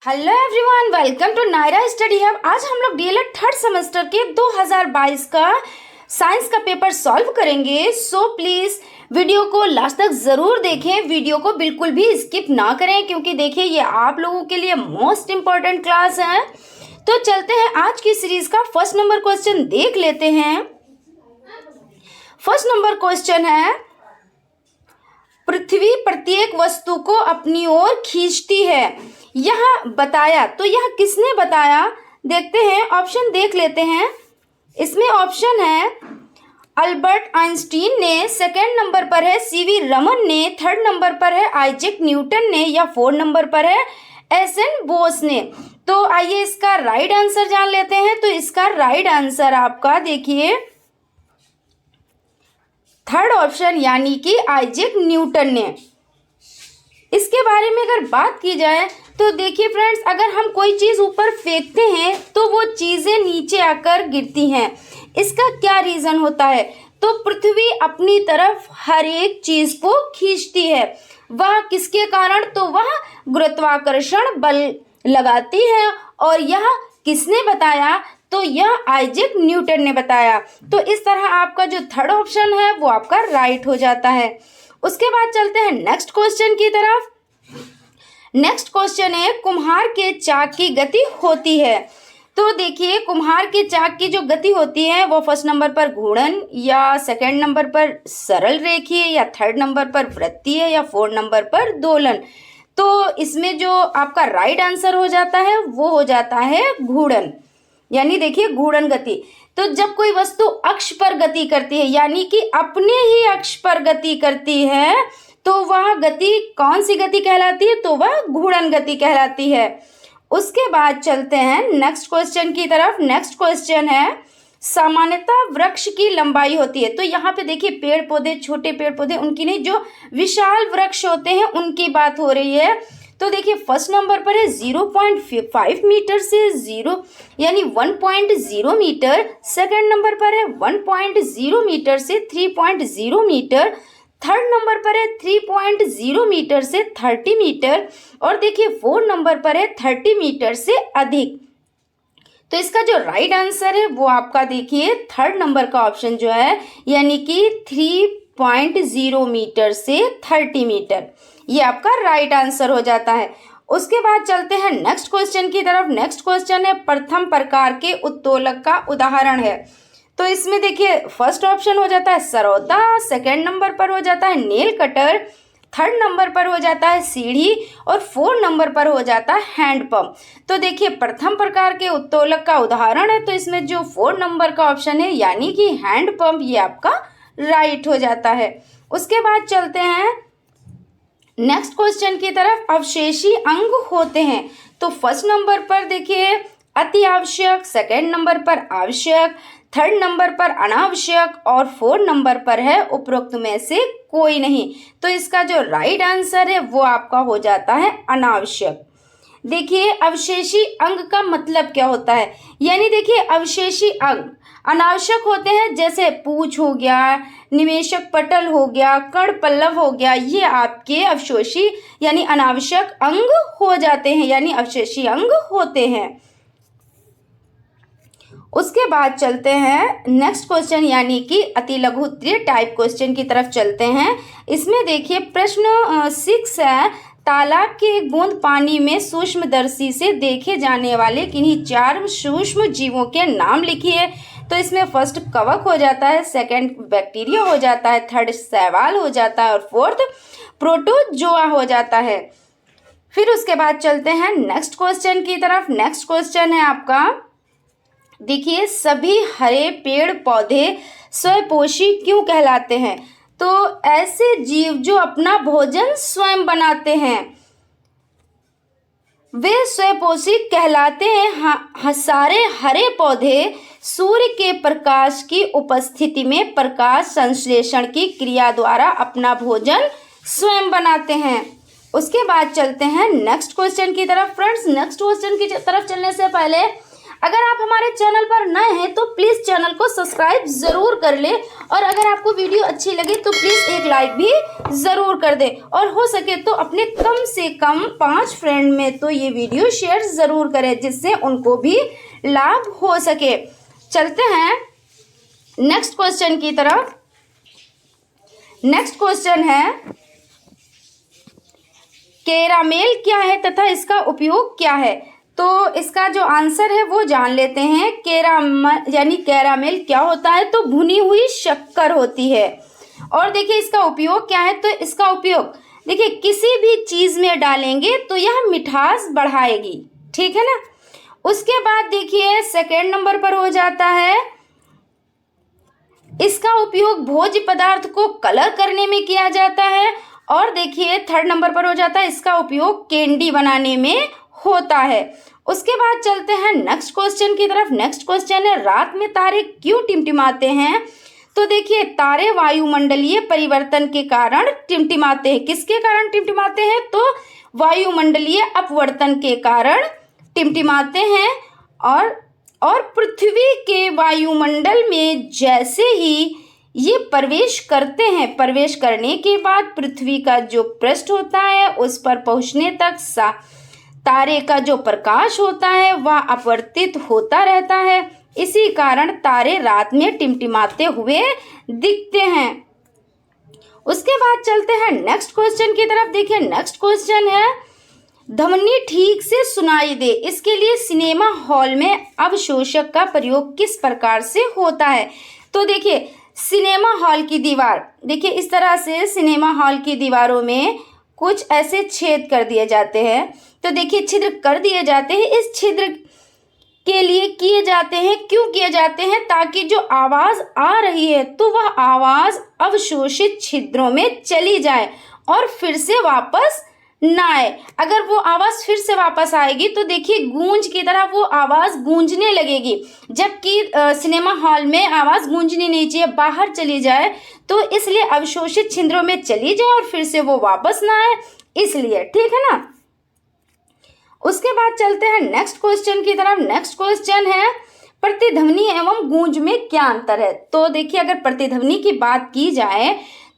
Hello everyone, welcome to Naira study hub. आज हम लोग डीएलएड थर्ड सेमेस्टर के 2022 का साइंस का पेपर सॉल्व करेंगे। सो प्लीज़ वीडियो को लास्ट तक ज़रूर देखें, वीडियो को बिल्कुल भी स्किप ना करें, क्योंकि देखिए ये आप लोगों के लिए मोस्ट इम्पॉर्टेंट क्लास है। तो चलते हैं आज की सीरीज़ का फर्स्ट नंबर क्वेश्चन देख लेते हैं। फर्स्ट नंबर क्वेश्चन है, पृथ्वी प्रत्येक वस्तु को अपनी ओर खींचती है, यह बताया। तो यह किसने बताया, देखते हैं, ऑप्शन देख लेते हैं। इसमें ऑप्शन है अल्बर्ट आइंस्टीन ने, सेकंड नंबर पर है सीवी रमन ने, थर्ड नंबर पर है आइजैक न्यूटन ने, या फोर्थ नंबर पर है एसएन बोस ने। तो आइए इसका राइट आंसर जान लेते हैं। तो इसका राइट आंसर आपका देखिए थर्ड ऑप्शन यानी कि आइजैक न्यूटन ने। इसके बारे में अगर बात की जाए तो देखिए फ्रेंड्स, अगर हम कोई चीज़ ऊपर फेंकते हैं तो वो चीज़ें नीचे आकर गिरती हैं। इसका क्या रीज़न होता है? तो पृथ्वी अपनी तरफ हर एक चीज़ को खींचती है। वह किसके कारण? तो वह गुरुत्वाकर्षण बल लगाती है। और यह किसने बताया? तो यह आइजैक न्यूटन ने बताया। तो इस तरह आपका जो थर्ड ऑप्शन है वो आपका राइट हो जाता है। उसके बाद चलते हैं नेक्स्ट क्वेश्चन की तरफ। नेक्स्ट क्वेश्चन है, कुम्हार के चाक की गति होती है। तो देखिए, कुम्हार के चाक की जो गति होती है वो फर्स्ट नंबर पर घूर्णन, या सेकंड नंबर पर सरल रेखीय, या थर्ड नंबर पर वृत्तीय, या फोर्थ नंबर पर दोलन। तो इसमें जो आपका राइट आंसर हो जाता है वो हो जाता है घूर्णन, यानी देखिए घूर्णन गति। तो जब कोई वस्तु अक्ष पर गति करती है, यानी कि अपने ही अक्ष पर गति करती है, तो वह गति कौन सी गति कहलाती है? तो वह घूर्णन गति कहलाती है। उसके बाद चलते हैं नेक्स्ट क्वेश्चन की तरफ। नेक्स्ट क्वेश्चन है, सामान्यतः वृक्ष की लंबाई होती है। तो यहाँ पे देखिए पेड़ पौधे, छोटे पेड़ पौधे उनकी नहीं, जो विशाल वृक्ष होते हैं उनकी बात हो रही है। तो देखिए फर्स्ट नंबर पर है 0.5 मीटर से 0 यानी 1.0 मीटर, सेकंड नंबर पर है 1.0 मीटर से 3.0 मीटर, थर्ड नंबर पर है 3.0 मीटर से 30 मीटर, और देखिए फोर्थ नंबर पर है 30 मीटर से अधिक। तो इसका जो राइट आंसर है वो आपका देखिए थर्ड नंबर का ऑप्शन जो है, यानी कि 3.0 मीटर से 30 मीटर, ये आपका राइट आंसर हो जाता है। उसके बाद चलते हैं नेक्स्ट क्वेश्चन की तरफ। नेक्स्ट क्वेश्चन है, प्रथम प्रकार के उत्तोलक का उदाहरण है। तो इसमें देखिए फर्स्ट ऑप्शन हो जाता है सरौता, सेकंड नंबर पर हो जाता है नेल कटर, थर्ड नंबर पर हो जाता है सीढ़ी, और फोर्थ नंबर पर हो जाता है हैंडपंप। तो देखिए प्रथम प्रकार के उत्तोलक का उदाहरण है, तो इसमें जो फोर्थ नंबर का ऑप्शन है यानी कि हैंडपंप, ये आपका राइट हो जाता है। उसके बाद चलते हैं नेक्स्ट क्वेश्चन की तरफ। अवशेषी अंग होते हैं। तो फर्स्ट नंबर पर देखिए अति आवश्यक, सेकंड नंबर पर आवश्यक, थर्ड नंबर पर अनावश्यक, और फोर्थ नंबर पर है उपरोक्त में से कोई नहीं। तो इसका जो राइट आंसर है वो आपका हो जाता है अनावश्यक। देखिए अवशेषी अंग का मतलब क्या होता है, यानी देखिए अवशेषी अंग अनावश्यक होते हैं, जैसे पूंछ हो गया, निमेशक पटल हो गया, कर्ण पल्लव हो गया, ये आपके अवशेषी यानी अनावश्यक अंग हो जाते हैं, यानी अवशेषी अंग होते हैं। उसके बाद चलते हैं नेक्स्ट क्वेश्चन, यानी कि अति लघु उत्तरीय टाइप क्वेश्चन की तरफ चलते हैं। इसमें देखिए प्रश्न 6 है, तालाब की एक बूंद पानी में सूक्ष्मदर्शी से देखे जाने वाले किन्हीं 4 सूक्ष्म जीवों के नाम लिखिए। तो इसमें फर्स्ट कवक हो जाता है, सेकंड बैक्टीरिया हो जाता है, थर्ड शैवाल हो जाता है, और फोर्थ प्रोटोजोआ हो जाता है। फिर उसके बाद चलते हैं नेक्स्ट क्वेश्चन की तरफ। नेक्स्ट क्वेश्चन है आपका, देखिए सभी हरे पेड़ पौधे स्वयंपोषी क्यों कहलाते हैं? तो ऐसे जीव जो अपना भोजन स्वयं बनाते हैं वे स्वयंपोषी कहलाते हैं। सारे हरे पौधे सूर्य के प्रकाश की उपस्थिति में प्रकाश संश्लेषण की क्रिया द्वारा अपना भोजन स्वयं बनाते हैं। उसके बाद चलते हैं नेक्स्ट क्वेश्चन की तरफ। फ्रेंड्स नेक्स्ट क्वेश्चन की तरफ चलने से पहले अगर आप हमारे चैनल पर नए हैं तो प्लीज़ चैनल को सब्सक्राइब ज़रूर कर लें, और अगर आपको वीडियो अच्छी लगे तो प्लीज़ एक लाइक भी ज़रूर कर दें, और हो सके तो अपने कम से कम 5 फ्रेंड में तो ये वीडियो शेयर ज़रूर करें, जिससे उनको भी लाभ हो सके। चलते हैं नेक्स्ट क्वेश्चन की तरफ। नेक्स्ट क्वेश्चन है, कैरामेल क्या है तथा इसका उपयोग क्या है? तो इसका जो आंसर है वो जान लेते हैं। कैरामेल क्या होता है? तो भुनी हुई शक्कर होती है। और देखिए इसका उपयोग क्या है? तो इसका उपयोग देखिए किसी भी चीज़ में डालेंगे तो यह मिठास बढ़ाएगी, ठीक है ना। उसके बाद देखिए सेकेंड नंबर पर हो जाता है, इसका उपयोग भोज्य पदार्थ को कलर करने में किया जाता है। और देखिए थर्ड नंबर पर हो जाता है, इसका उपयोग कैंडी बनाने में होता है। उसके बाद चलते हैं नेक्स्ट क्वेश्चन की तरफ। नेक्स्ट क्वेश्चन है, रात में तारे क्यों टिमटिमाते हैं? तो देखिए तारे वायुमंडलीय परिवर्तन के कारण टिमटिमाते हैं। किसके कारण टिमटिमाते हैं? तो वायुमंडलीय अपवर्तन के कारण टिमटिमाते हैं। और पृथ्वी के वायुमंडल में जैसे ही ये प्रवेश करते हैं, प्रवेश करने के बाद पृथ्वी का जो पृष्ठ होता है उस पर पहुंचने तक तारे का जो प्रकाश होता है वह अपवर्तित होता रहता है। इसी कारण तारे रात में टिमटिमाते हुए दिखते हैं। उसके बाद चलते हैं नेक्स्ट क्वेश्चन की तरफ। देखिए नेक्स्ट क्वेश्चन है, ध्वनि ठीक से सुनाई दे, इसके लिए सिनेमा हॉल में अवशोषक का प्रयोग किस प्रकार से होता है? तो देखिए सिनेमा हॉल की दीवार, देखिए इस तरह से सिनेमा हॉल की दीवारों में कुछ ऐसे छेद कर दिए जाते हैं। तो देखिए छिद्र कर दिए जाते हैं। इस छिद्र के लिए किए जाते हैं, क्यों किए जाते हैं? ताकि जो आवाज़ आ रही है तो वह आवाज़ अवशोषित छिद्रों में चली जाए और फिर से वापस ना आए। अगर वो आवाज़ फिर से वापस आएगी तो देखिए गूंज की तरह वो आवाज़ गूंजने लगेगी, जबकि सिनेमा हॉल में आवाज़ गूंजनी नहीं चाहिए, बाहर चली जाए। तो इसलिए अवशोषित छिद्रों में चली जाए और फिर से वो वापस ना आए, इसलिए, ठीक है ना। उसके बाद चलते हैं नेक्स्ट क्वेश्चन की तरफ। नेक्स्ट क्वेश्चन है, प्रतिध्वनि एवं गूंज में क्या अंतर है? तो देखिए अगर प्रतिध्वनि की बात की जाए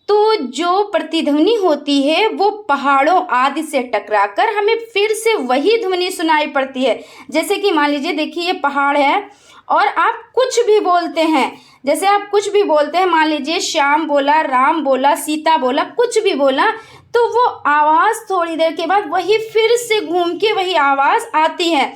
तो जो प्रतिध्वनि होती है वो पहाड़ों आदि से टकराकर हमें फिर से वही ध्वनि सुनाई पड़ती है। जैसे कि मान लीजिए देखिए ये पहाड़ है और आप कुछ भी बोलते हैं, जैसे आप कुछ भी बोलते हैं, मान लीजिए श्याम बोला, राम बोला, सीता बोला, कुछ भी बोला, तो वो आवाज़ थोड़ी देर के बाद वही फिर से घूम के वही आवाज़ आती है,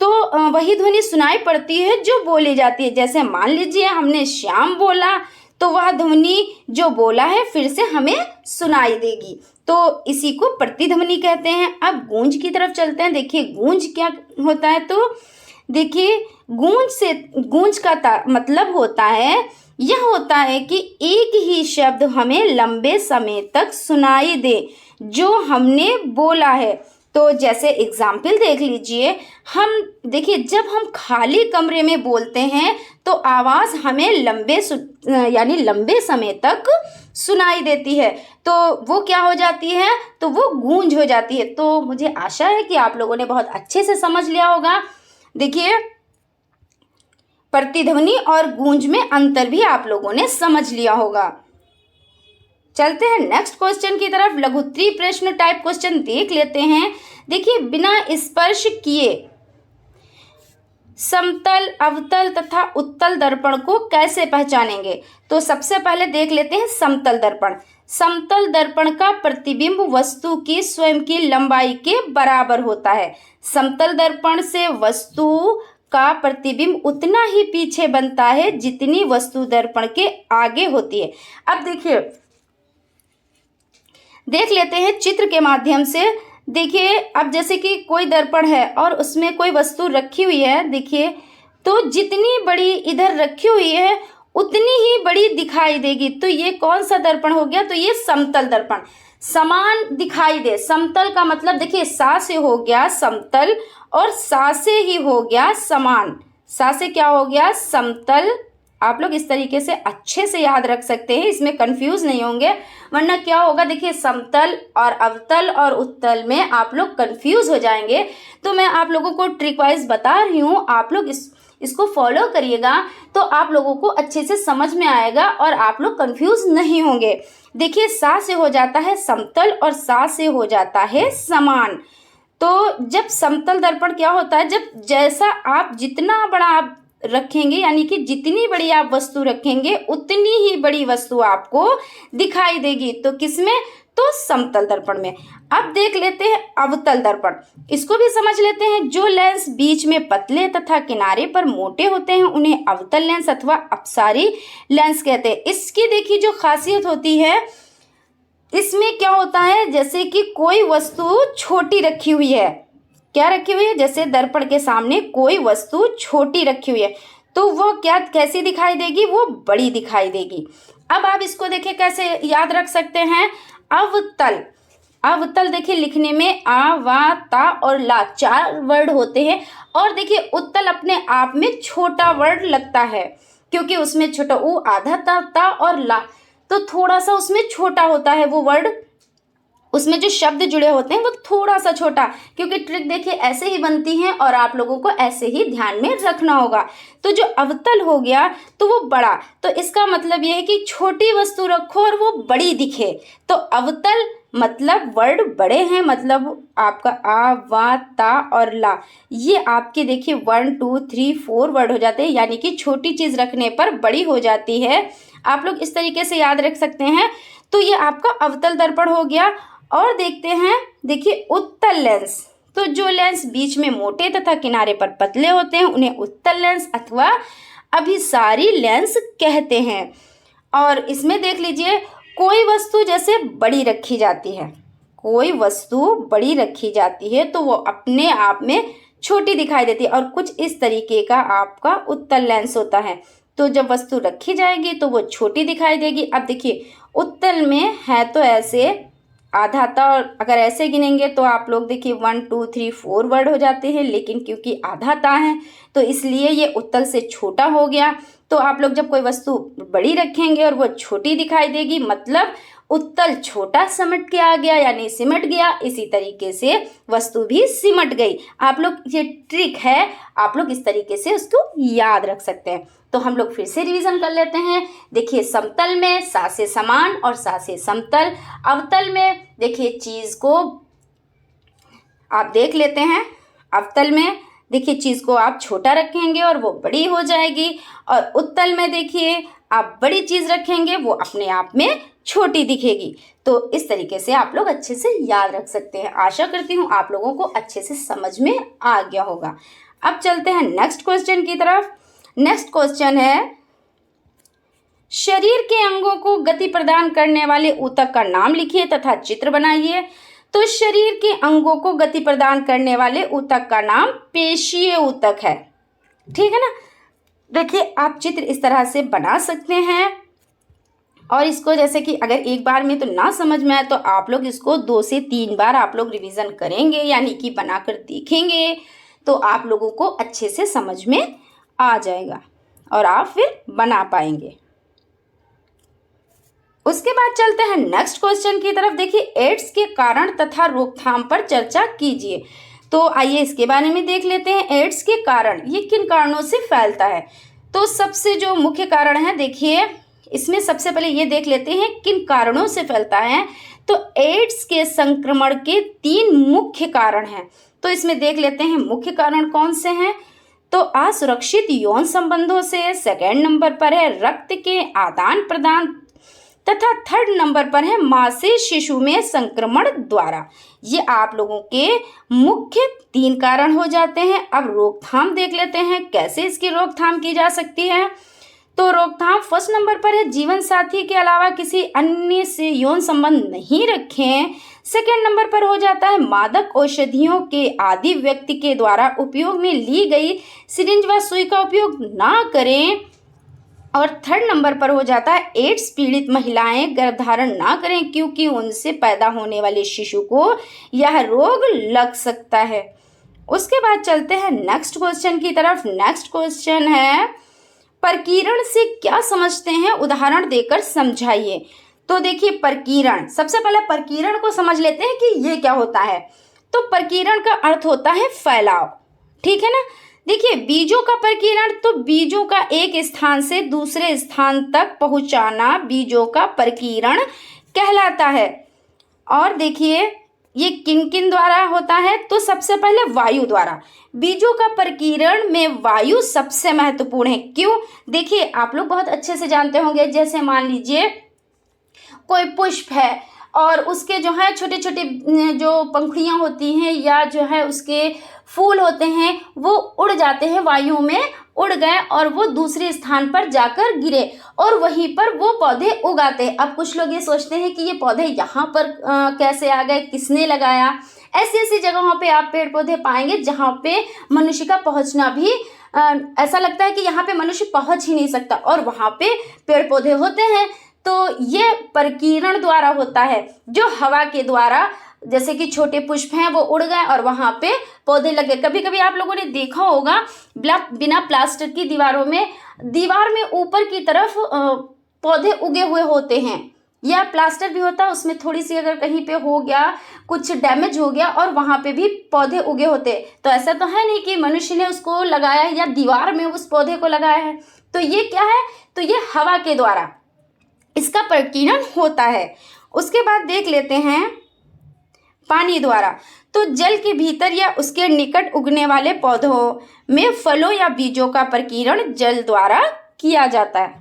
तो वही ध्वनि सुनाई पड़ती है जो बोली जाती है। जैसे मान लीजिए हमने श्याम बोला तो वह ध्वनि जो बोला है फिर से हमें सुनाई देगी, तो इसी को प्रतिध्वनि कहते हैं। अब गूंज की तरफ चलते हैं। देखिए गूंज क्या होता है? तो देखिए गूंज का मतलब होता है, यह होता है कि एक ही शब्द हमें लंबे समय तक सुनाई दे जो हमने बोला है। तो जैसे एग्जाम्पल देख लीजिए, हम देखिए जब हम खाली कमरे में बोलते हैं तो आवाज़ हमें लंबे समय तक सुनाई देती है, तो वो क्या हो जाती है? तो वो गूंज हो जाती है। तो मुझे आशा है कि आप लोगों ने बहुत अच्छे से समझ लिया होगा। देखिए प्रतिध्वनि और गूंज में अंतर भी आप लोगों ने समझ लिया होगा। चलते हैं नेक्स्ट क्वेश्चन की तरफ। लघुत्तरीय प्रश्न टाइप क्वेश्चन देख लेते हैं। देखिए बिना स्पर्श किए समतल, अवतल तथा उत्तल दर्पण को कैसे पहचानेंगे? तो सबसे पहले देख लेते हैं समतल दर्पण। समतल दर्पण का प्रतिबिंब वस्तु की स्वयं की लंबाई के बराबर होता है। समतल दर्पण से वस्तु का प्रतिबिंब उतना ही पीछे बनता है जितनी वस्तु दर्पण के आगे होती है। अब देखिए देख लेते हैं चित्र के माध्यम से। देखिए अब जैसे कि कोई दर्पण है और उसमें कोई वस्तु रखी हुई है, देखिए तो जितनी बड़ी इधर रखी हुई है उतनी ही बड़ी दिखाई देगी। तो ये कौन सा दर्पण हो गया? तो ये समतल दर्पण। समान दिखाई दे, समतल का मतलब देखिए सा से हो गया समतल और सा से ही हो गया समान। सा से क्या हो गया? समतल, आप लोग इस तरीके से अच्छे से याद रख सकते हैं, इसमें कंफ्यूज नहीं होंगे, वरना क्या होगा देखिए समतल और अवतल और उत्तल में आप लोग कंफ्यूज हो जाएंगे। तो मैं आप लोगों को ट्रिक वाइज बता रही हूँ, आप लोग इसको फॉलो करिएगा तो आप लोगों को अच्छे से समझ में आएगा और आप लोग कंफ्यूज नहीं होंगे। देखिए सा से हो जाता है समतल और सा से हो जाता है समान। तो जब समतल दर्पण क्या होता है, जब जैसा आप जितना बड़ा आप रखेंगे, यानी कि जितनी बड़ी आप वस्तु रखेंगे उतनी ही बड़ी वस्तु आपको दिखाई देगी। तो किसमें, तो समतल दर्पण में। अब देख लेते हैं अवतल दर्पण, इसको भी समझ लेते हैं। जो लेंस बीच में पतले तथा किनारे पर मोटे होते हैं उन्हें अवतल लेंस अथवा अपसारी लेंस कहते हैं। इसकी देखिए जो खासियत होती है, इसमें क्या होता है, जैसे कि कोई वस्तु छोटी रखी हुई है, क्या रखी हुई है, जैसे दर्पण के सामने कोई वस्तु छोटी रखी हुई है तो वो क्या कैसी दिखाई देगी, वो बड़ी दिखाई देगी। अब आप इसको देखिए कैसे याद रख सकते हैं, अवतल। अवतल देखिए लिखने में आ, वा, ता और ला 4 वर्ड होते हैं। और देखिए उत्तल अपने आप में छोटा वर्ड लगता है, क्योंकि उसमें छोटा ऊ, आधा ता और ला, तो थोड़ा सा उसमें छोटा होता है वो वर्ड, उसमें जो शब्द जुड़े होते हैं वो थोड़ा सा छोटा, क्योंकि ट्रिक देखिए ऐसे ही बनती है और आप लोगों को ऐसे ही ध्यान में रखना होगा। तो जो अवतल हो गया तो वो बड़ा, तो इसका मतलब ये है कि छोटी वस्तु रखो और वो बड़ी दिखे। तो अवतल मतलब वर्ड बड़े हैं, मतलब आपका आ, वा, ता और ला, ये आपके देखिए 1 2 3 4 वर्ड हो जाते हैं, यानी कि छोटी चीज़ रखने पर बड़ी हो जाती है। आप लोग इस तरीके से याद रख सकते हैं। तो ये आपका अवतल दर्पण हो गया। और देखते हैं, देखिए उत्तल लेंस, तो जो लेंस बीच में मोटे तथा किनारे पर पतले होते हैं उन्हें उत्तल लेंस अथवा अभिसारी लेंस कहते हैं। और इसमें देख लीजिए कोई वस्तु जैसे बड़ी रखी जाती है, कोई वस्तु बड़ी रखी जाती है तो वो अपने आप में छोटी दिखाई देती है, और कुछ इस तरीके का आपका उत्तल लेंस होता है। तो जब वस्तु रखी जाएगी तो वो छोटी दिखाई देगी। अब देखिए उत्तल में है तो ऐसे आधा था, और अगर ऐसे गिनेंगे तो आप लोग देखिए 1 2 3 4 वर्ड हो जाते हैं, लेकिन क्योंकि आधा ता है तो इसलिए ये उत्तल से छोटा हो गया। तो आप लोग जब कोई वस्तु बड़ी रखेंगे और वो छोटी दिखाई देगी, मतलब उत्तल छोटा सिमट के आ गया, यानी सिमट गया। इसी तरीके से वस्तु भी सिमट गई। आप लोग, ये ट्रिक है, आप लोग इस तरीके से उसको याद रख सकते हैं। तो हम लोग फिर से रिवीजन कर लेते हैं। देखिए समतल में सा से समान और सा से समतल। अवतल में देखिए चीज़ को आप देख लेते हैं, अवतल में देखिए चीज़ को आप छोटा रखेंगे और वो बड़ी हो जाएगी, और उत्तल में देखिए आप बड़ी चीज़ रखेंगे वो अपने आप में छोटी दिखेगी। तो इस तरीके से आप लोग अच्छे से याद रख सकते हैं। आशा करती हूँ आप लोगों को अच्छे से समझ में आ गया होगा। अब चलते हैं नेक्स्ट क्वेश्चन की तरफ। नेक्स्ट क्वेश्चन है, शरीर के अंगों को गति प्रदान करने वाले ऊतक का नाम लिखिए तथा चित्र बनाइए। तो शरीर के अंगों को गति प्रदान करने वाले ऊतक का नाम पेशीय ऊतक है, ठीक है ना। देखिए आप चित्र इस तरह से बना सकते हैं, और इसको जैसे कि अगर एक बार में तो ना समझ में आए तो आप लोग इसको 2 से 3 बार आप लोग रिवीजन करेंगे, यानी कि बनाकर देखेंगे, तो आप लोगों को अच्छे से समझ में आ जाएगा और आप फिर बना पाएंगे। उसके बाद चलते हैं नेक्स्ट क्वेश्चन की तरफ। देखिए एड्स के कारण तथा रोकथाम पर चर्चा कीजिए। तो आइए इसके बारे में देख लेते हैं। एड्स के कारण, ये किन कारणों से फैलता है। तो सबसे जो मुख्य कारण है, देखिए इसमें सबसे पहले ये देख लेते हैं किन कारणों से फैलता है। तो एड्स के संक्रमण के 3 मुख्य कारण हैं। तो इसमें देख लेते हैं मुख्य कारण कौन से हैं। तो असुरक्षित यौन संबंधों से, सेकेंड नंबर पर है रक्त के आदान प्रदान, तथा थर्ड नंबर पर है माँ से शिशु में संक्रमण द्वारा। ये आप लोगों के मुख्य 3 कारण हो जाते हैं। अब रोकथाम देख लेते हैं, कैसे इसकी रोकथाम की जा सकती है। तो रोकथाम फर्स्ट नंबर पर है जीवन साथी के अलावा किसी अन्य से यौन संबंध नहीं रखें। सेकेंड नंबर पर हो जाता है मादक औषधियों के आदि व्यक्ति के द्वारा उपयोग में ली गई सिरिंज व सुई का उपयोग ना करें। और थर्ड नंबर पर हो जाता है एड्स पीड़ित महिलाएं गर्भधारण ना करें, क्योंकि उनसे पैदा होने वाले शिशु को यह रोग लग सकता है। उसके बाद चलते हैं नेक्स्ट क्वेश्चन की तरफ। नेक्स्ट क्वेश्चन है, प्रकीर्ण से क्या समझते हैं, उदाहरण देकर समझाइए। तो देखिए प्रकीर्ण, सबसे पहले प्रकीर्ण को समझ लेते हैं कि ये क्या होता है। तो प्रकीर्ण का अर्थ होता है फैलाव, ठीक है ना। देखिए बीजों का प्रकीर्ण, तो बीजों का एक स्थान से दूसरे स्थान तक पहुंचाना बीजों का प्रकीर्ण कहलाता है। और देखिए ये किन किन द्वारा होता है, तो सबसे पहले वायु द्वारा। बीजों का प्रकीर्ण में वायु सबसे महत्वपूर्ण है। क्यों? देखिए आप लोग बहुत अच्छे से जानते होंगे, जैसे मान लीजिए कोई पुष्प है और उसके जो है छोटे छोटे जो पंखुड़ियाँ होती हैं या जो है उसके फूल होते हैं वो उड़ जाते हैं, वायु में उड़ गए और वो दूसरे स्थान पर जाकर गिरे और वहीं पर वो पौधे उगाते हैं। अब कुछ लोग ये सोचते हैं कि ये पौधे यहाँ पर कैसे आ गए, किसने लगाया। ऐसी ऐसी जगहों पे आप पेड़ पौधे पाएंगे जहाँ पे मनुष्य का पहुँचना भी ऐसा लगता है कि यहाँ पे मनुष्य पहुँच ही नहीं सकता, और वहाँ पे पेड़ पौधे होते हैं। तो ये प्रकीर्ण द्वारा होता है, जो हवा के द्वारा, जैसे कि छोटे पुष्प हैं वो उड़ गए और वहाँ पे पौधे लगे। कभी कभी आप लोगों ने देखा होगा बिना प्लास्टर की दीवारों में, दीवार में ऊपर की तरफ पौधे उगे हुए होते हैं, या प्लास्टर भी होता है उसमें थोड़ी सी अगर कहीं पे हो गया, कुछ डैमेज हो गया और वहाँ पे भी पौधे उगे होते। तो ऐसा तो है नहीं कि मनुष्य ने उसको लगाया है या दीवार में उस पौधे को लगाया है। तो ये क्या है, तो ये हवा के द्वारा इसका प्रकीर्ण होता है। उसके बाद देख लेते हैं पानी द्वारा। तो जल के भीतर या उसके निकट उगने वाले पौधों में फलों या बीजों का प्रकीर्ण जल द्वारा किया जाता है।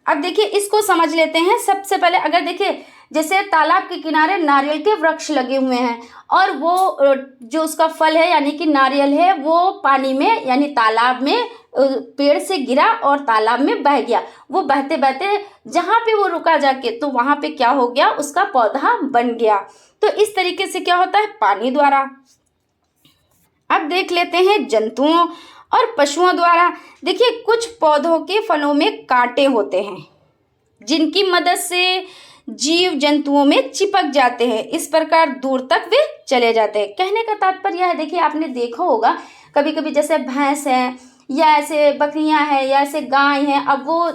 अब देखिए इसको समझ लेते हैं। सबसे पहले अगर देखिए जैसे तालाब के किनारे नारियल के वृक्ष लगे हुए हैं और वो जो उसका फल है यानी कि नारियल है वो पानी में यानी तालाब में पेड़ से गिरा और तालाब में बह गया। वो बहते बहते जहाँ पे वो रुका जाके तो वहाँ पे क्या हो गया, उसका पौधा बन गया। तो इस तरीके से क्या होता है, पानी द्वारा। अब देख लेते हैं जंतुओं और पशुओं द्वारा। देखिए कुछ पौधों के फलों में कांटे होते हैं जिनकी मदद से जीव जंतुओं में चिपक जाते हैं, इस प्रकार दूर तक वे चले जाते हैं। कहने का तात्पर्य है, देखिए आपने देखा होगा कभी कभी जैसे भैंस है या ऐसे बकरियां हैं या ऐसे गाय हैं, अब वो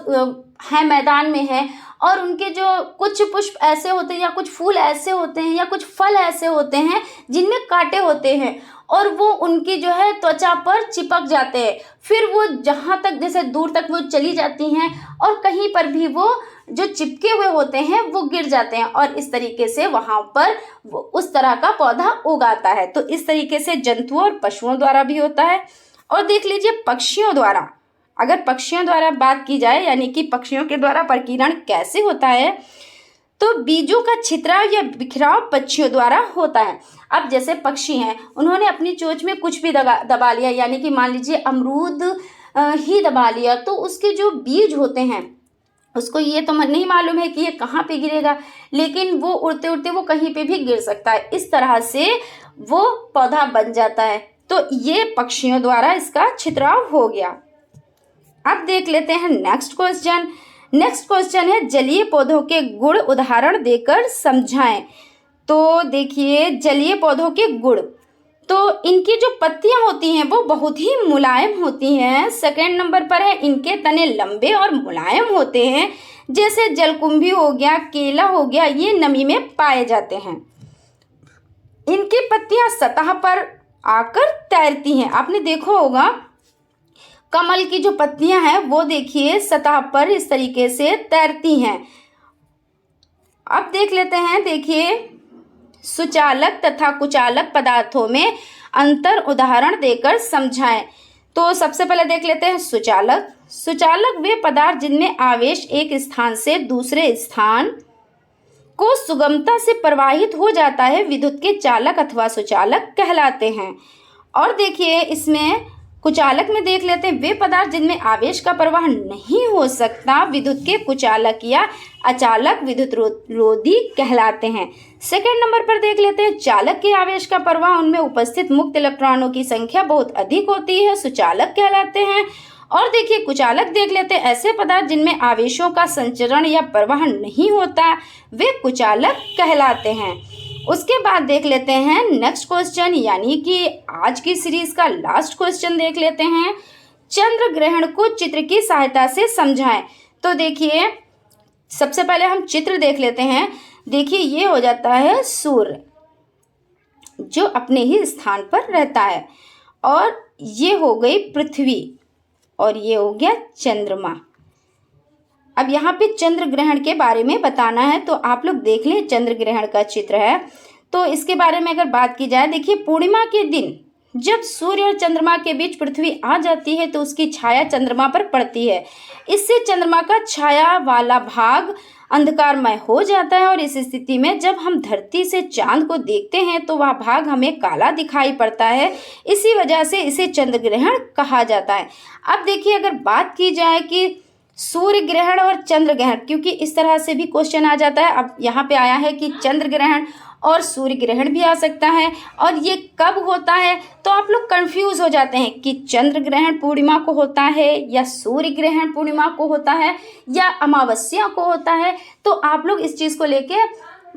है मैदान में है और उनके जो कुछ पुष्प ऐसे होते हैं या कुछ फूल ऐसे होते हैं या कुछ फल ऐसे होते हैं जिनमें कांटे होते हैं और वो उनकी जो है त्वचा पर चिपक जाते हैं। फिर वो जहाँ तक जैसे दूर तक वो चली जाती हैं और कहीं पर भी वो जो चिपके हुए होते हैं वो गिर जाते हैं और इस तरीके से वहाँ पर उस तरह का पौधा उगाता है। तो इस तरीके से जंतुओं और पशुओं द्वारा भी होता है। और देख लीजिए पक्षियों द्वारा। अगर पक्षियों द्वारा बात की जाए यानी कि पक्षियों के द्वारा प्रकीर्ण कैसे होता है, तो बीजों का छितराव या बिखराव पक्षियों द्वारा होता है। अब जैसे पक्षी हैं, उन्होंने अपनी चोंच में कुछ भी दबा लिया, यानी कि मान लीजिए अमरूद ही दबा लिया, तो उसके जो बीज होते हैं उसको ये तो नहीं मालूम है कि ये कहाँ पे गिरेगा, लेकिन वो उड़ते उड़ते वो कहीं पे भी गिर सकता है। इस तरह से वो पौधा बन जाता है। तो ये पक्षियों द्वारा इसका छितराव हो गया। अब देख लेते हैं नेक्स्ट क्वेश्चन। नेक्स्ट क्वेश्चन है जलीय पौधों के गुण उदाहरण देकर समझाएं। तो देखिए जलीय पौधों के गुण, तो इनकी जो पत्तियां होती हैं वो बहुत ही मुलायम होती हैं। सेकंड नंबर पर है इनके तने लंबे और मुलायम होते हैं, जैसे जलकुंभी हो गया, केला हो गया, ये नमी में पाए जाते हैं। इनकी पत्तियां सतह पर आकर तैरती हैं। आपने देखा होगा कमल की जो पत्तियां हैं वो देखिए सतह पर इस तरीके से तैरती हैं। अब देख लेते हैं, देखिए सुचालक तथा कुचालक पदार्थों में अंतर उदाहरण देकर समझाएं। तो सबसे पहले देख लेते हैं सुचालक। सुचालक वे पदार्थ जिनमें आवेश एक स्थान से दूसरे स्थान को सुगमता से प्रवाहित हो जाता है, विद्युत के चालक अथवा सुचालक कहलाते हैं। और देखिए इसमें कुचालक में देख लेते हैं वे पदार्थ जिनमें आवेश का प्रवाह नहीं हो सकता, विद्युत के कुचालक या अचालक विद्युत रोधी कहलाते हैं। सेकंड नंबर पर देख लेते हैं चालक के आवेश का प्रवाह, उनमें उपस्थित मुक्त इलेक्ट्रॉनों की संख्या बहुत अधिक होती है, सुचालक कहलाते हैं। और देखिए कुचालक देख लेते हैं ऐसे पदार्थ जिनमें आवेशों का संचरण या प्रवाह नहीं होता, वे कुचालक कहलाते हैं। उसके बाद देख लेते हैं नेक्स्ट क्वेश्चन, यानी कि आज की सीरीज का लास्ट क्वेश्चन देख लेते हैं चंद्र ग्रहण को चित्र की सहायता से समझाएं। तो देखिए सबसे पहले हम चित्र देख लेते हैं। देखिए ये हो जाता है सूर्य जो अपने ही स्थान पर रहता है, और ये हो गई पृथ्वी, और ये हो गया चंद्रमा। अब यहाँ पे चंद्र ग्रहण के बारे में बताना है, तो आप लोग देख लें चंद्र ग्रहण का चित्र है। तो इसके बारे में अगर बात की जाए, देखिए पूर्णिमा के दिन जब सूर्य और चंद्रमा के बीच पृथ्वी आ जाती है तो उसकी छाया चंद्रमा पर पड़ती है। इससे चंद्रमा का छाया वाला भाग अंधकारमय हो जाता है, और इस स्थिति में जब हम धरती से चांद को देखते हैं तो वह भाग हमें काला दिखाई पड़ता है। इसी वजह से इसे चंद्र ग्रहण कहा जाता है। अब देखिए अगर बात की जाए कि सूर्य ग्रहण और चंद्र ग्रहण, क्योंकि इस तरह से भी क्वेश्चन आ जाता है। अब यहाँ पे आया है कि चंद्र ग्रहण और सूर्य ग्रहण भी आ सकता है, और ये कब होता है, तो आप लोग कंफ्यूज हो जाते हैं कि चंद्र ग्रहण पूर्णिमा को होता है या सूर्य ग्रहण पूर्णिमा को होता है या अमावस्या को होता है। तो आप लोग इस चीज़ को लेके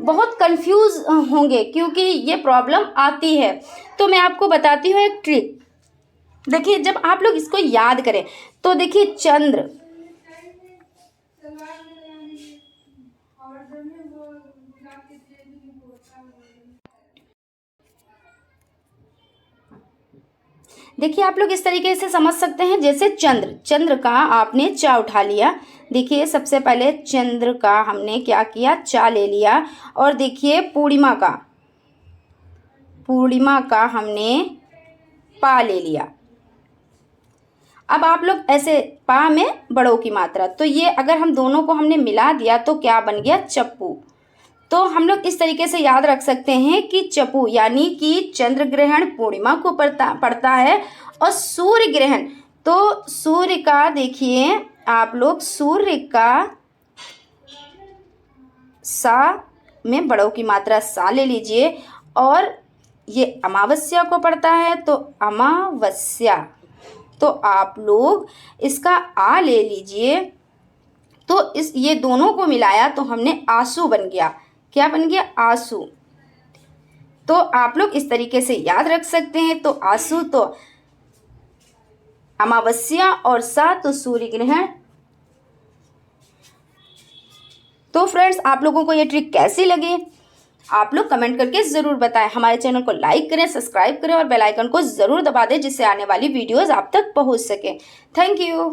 बहुत कंफ्यूज होंगे, क्योंकि ये प्रॉब्लम आती है। तो मैं आपको बताती हूँ एक ट्रिक। देखिए जब आप लोग इसको याद करें तो देखिए चंद्र, देखिए आप लोग इस तरीके से समझ सकते हैं, जैसे चंद्र का आपने चा उठा लिया। देखिए सबसे पहले चंद्र का हमने क्या किया, चा ले लिया, और देखिए पूर्णिमा का हमने पा ले लिया। अब आप लोग ऐसे पा में बड़ों की मात्रा, तो ये अगर हम दोनों को हमने मिला दिया तो क्या बन गया, चप्पू। तो हम लोग इस तरीके से याद रख सकते हैं कि चप्पू यानी कि चंद्र ग्रहण पूर्णिमा को पड़ता है, और सूर्य ग्रहण, तो सूर्य का देखिए आप लोग सूर्य का सा में बड़ों की मात्रा सा ले लीजिए, और ये अमावस्या को पड़ता है तो अमावस्या, तो आप लोग इसका आ ले लीजिए। तो ये दोनों को मिलाया तो हमने आंसू बन गया। क्या बन गया, आंसू। तो आप लोग इस तरीके से याद रख सकते हैं। तो आंसू तो अमावस्या, और सा तो सूर्य ग्रहण। तो फ्रेंड्स आप लोगों को ये ट्रिक कैसी लगी, आप लोग कमेंट करके ज़रूर बताएं। हमारे चैनल को लाइक करें, सब्सक्राइब करें और बेल आइकन को ज़रूर दबा दें, जिससे आने वाली वीडियोज़ आप तक पहुंच सके। Thank you.